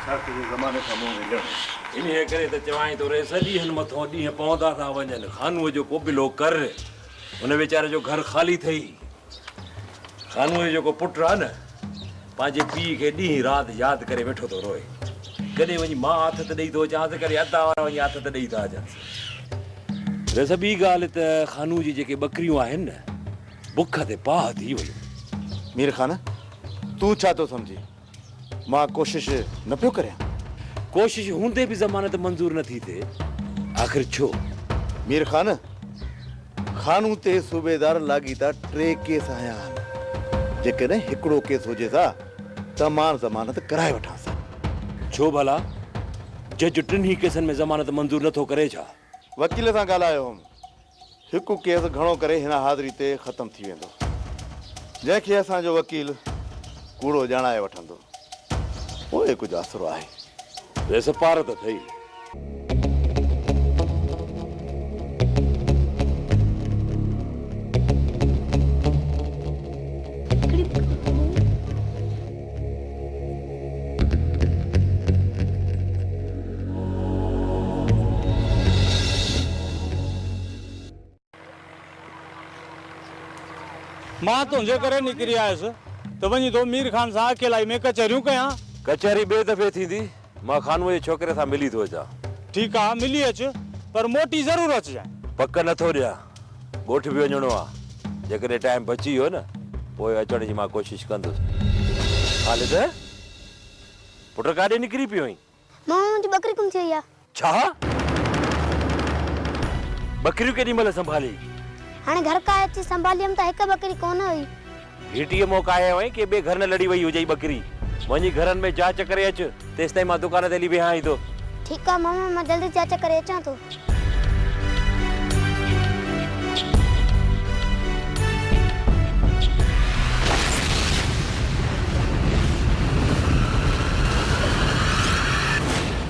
ज़माने खां मुंहुं विझणु इन्हीअ करे त चवाई थो रे सॼी मथां ॾींहं पवंदा था वञनि खानूअ जो कोबिलो कर हुन वीचारे जो घर ख़ाली थई खानूअ जो जेको पुटु आहे न पंहिंजे पीउ खे ॾींहुं राति यादि करे वेठो थो रोए कॾहिं वञी मां हथ त ॾेई थो अचांसि कॾहिं अदा वारा वञी हथ त ॾेई था अचनि रस ॿी ॻाल्हि त खानू जी जेके ॿकरियूं आहिनि न बुख ते पाह थी वयूं मीर खान तूं छा थो सम्झी मां कोशिश न पियो करियां कोशिश हूंदे बि ज़मानत मंज़ूर नथी थिए आख़िर छो मीर खान खानू ते सूबेदार लाॻीता 3 केस आया आहिनि जेकॾहिं हिकिड़ो केस हुजे था त मां ज़मानत कराए वठां सा छो भला जज टिन्ही केसनि में ज़मानत मंज़ूर नथो करे छा वकील सां ॻाल्हायो हुउमि हिकु केस घणो करे हिन हाज़िरी ते ख़तमु थी वेंदो जंहिंखे असांजो वकील कूड़ो ॼाणाए वठंदो पोइ कुझु आसरो आहे वैसे पार त थई मां तुंहिंजे करे निकिरी आयुसि त वञी तो मीर खान सां अकेलाई में कचहरियूं कयां कचहरी ॿिए दफ़े थींदी मां खानूअ जे छोकिरे सां मिली थो अचां ठीकु आहे मिली अचु पर मोटी ज़रूरु अचिजांइ पक नथो ॾियां ॻोठ बि वञिणो आहे जेकॾहिं टाइम बची वियो न पोइ अचण जी मां कोशिशि कंदुसि ख़ालिद पुट काॾे निकिरी पियो आहीं मुंहिंजी ॿकरी गुम थी वई आहे छा ॿकरियूं केॾी महिल संभाली हाणे घर का अची संभालियमि त हिकु ॿकरी कोन हुई घीटीअ मौक़ा आयो आहीं की ॿिए घर न लड़ी वई हुजे ॿकरी वञी घरनि में जांच करे अचु तेसि ताईं मां दुकान ते हली बीहां ई थो ठीकु आहे मामा मां जल्दी जांच करे अचां थो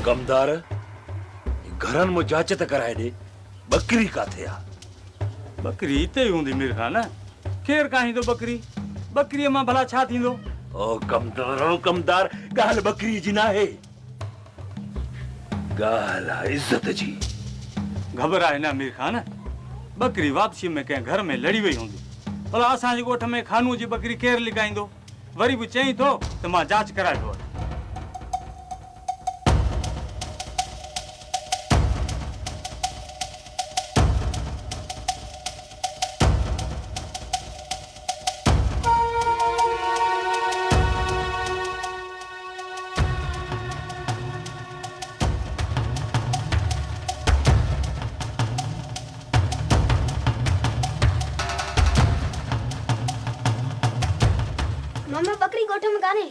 कमदार घरनि में जांच त कराए ॾे ॿकरी काथे आहे बकरी हिते ई हूंदी मीर खान केरु काहींदो बकरी बकरीअ मां भला छा थींदो ओ कमदार ॻाल्हि ॿकरी जी नाहे ॻाल्हि आहे इज़त जी घबराए न मीर खान बकरी वापसी में कंहिं घर में लड़ी वई हूंदी भला असांजे ॻोठ में खानूअ जी बकरी केरु लिकाईंदो वरी बि चई थो त मां जांच कराए थो वठां मामा बकरी गोठ में कान्हे